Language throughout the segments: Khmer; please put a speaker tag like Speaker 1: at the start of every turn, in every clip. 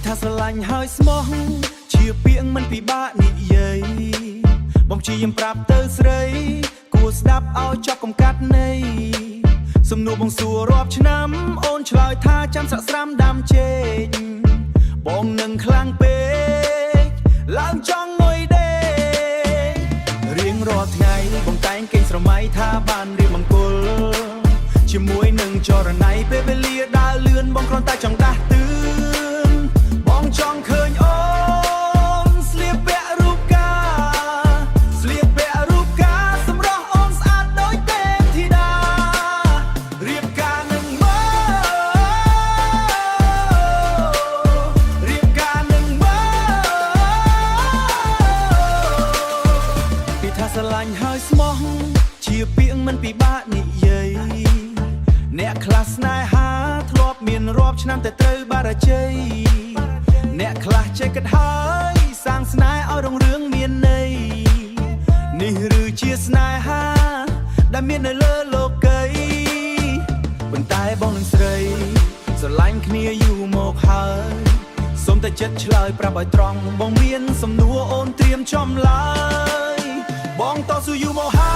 Speaker 1: ថាស្រឡាញ់ហើយស្មោះជាពាក្យមិនពិបាកនិយាយបងព្យាយាមប្រាប់ទៅស្រីគួរស្ដាប់ឲ្យចប់កំកាត់ន័យសំណួរបងសួររាប់ឆ្នាំអូនឆ្លើយថាចាំសាក់ស្រាំដាំជែកបងនឹងខ្លាំងពេកឡើងចង់ងុយដេករៀងរាល់ថ្ងៃបងតែងគេងស្រមៃថាបានរៀបមង្គលជាមួយនឹងចរណៃពេលវេលាដើរលឿនបងគ្រាន់តែចង់ដាស់តឿនបងចង់ឃើញអូនស្លៀកពាក់រូបការស្លៀកពាក់រូបការសម្រស់អូនស្អាតដូចទេពធីតារៀបការនឹងមករៀបការនឹងមកពីថាស្រឡាញ់ហើយស្មោះជាពាក្យមិនពិបាកនិយាយអ្នកខ្លះស្នេហាធ្លាប់មានរាប់ឆ្នាំតែត្រូវបារជ័យអ្នកខ្លះចេះគិតហើយសាងស្នេហ៍ឲ្យរុងរឿងមានន័យនេះឬជាស្នេហាដែលមាននៅលើលោកីប៉ុន្តែបងនឹងស្រីស្រឡាញ់គ្នាយូរមកហើយសូមតែចិត្តឆ្លើយប្រាប់ឲ្យត្រង់បងមានសំណួរអូនត្រៀមចំឡើយបងតស៊ូយូរមកហើ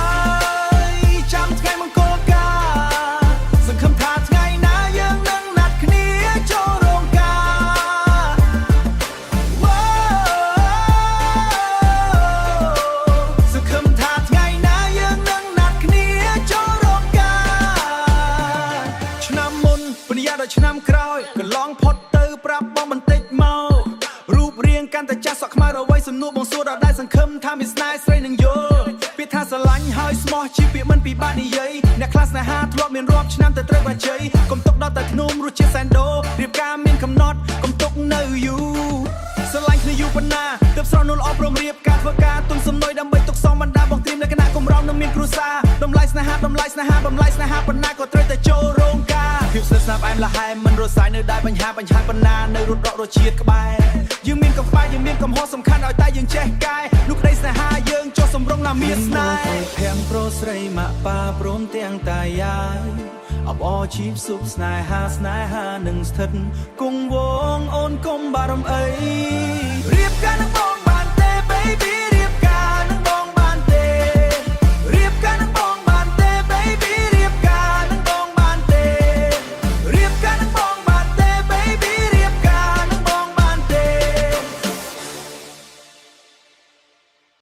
Speaker 1: យចាំថ្ងៃមង្គលការសង្ឃឹមថាថ្ងៃណាយើងនឹងណាត់គ្នាចូលរោងការសង្ឃឹមថាថ្ងៃណាយើងនឹងណាត់គ្នាចូលរោងការឆ្នាំមុនបញ្ញាដល់ឆ្នាំក្រោយកន្លងផុតទៅប្រាប់បងបន្តិចមករូបរាងកាន់តែចាស់សក់ខ្មៅរវៃសំណួរបងសួរដល់ដែរសង្ឃឹមថាមានស្នេហ៍ស្រីនឹងយល់ពាក្យថាស្រឡាញ់ហើយស្មោះជាពាក្យមិនពិបាកនិយាយអ្នកខ្លះស្នេហាធ្លាប់មានរាប់ឆ្នាំតែត្រូវបាជ័យកុំទុកដល់តែធ្នុំរសជាតិសែនដូរៀបការមានកំណត់កុំទុកនៅយូរស្រឡាញ់គ្នាយូរប៉ុណ្ណាទើបស្រស់នោះល្អព្រមរៀបការធ្វើការទុនសំណុយដើម្បីទុកសមបណ្ដាបងត្រៀមលក្ខណៈកម្រងនឹងមានគ្រួសារតម្លៃស្នេហាតម្លៃស្នេហាបំលែងស្នេហាប៉ុណ្ណាក៏ត្រូវតែចូលរោងការភាពស្និទ្ធស្នាលផ្អែមល្ហែមមិនរសាយនៅដែរបញ្ហាប៉ុណ្ណានៅរត់រករសជាតិក្បែរយើងមានកំផ្លែយើងមានកំហុសសំខាន់ឲ្យតែយើងចេះកែនោះក្តីស្នេហាយើងចុះសម្រុងណាមានស្នេហ៍ភាំងប្រុសស្រីម៉ាក់ប៉ាព្រមទាំងតាយាយអបអរជីពសុខស្នេហានឹងស្ថិតគង់វងអូនកុំបារម្ភអីរៀបការនឹង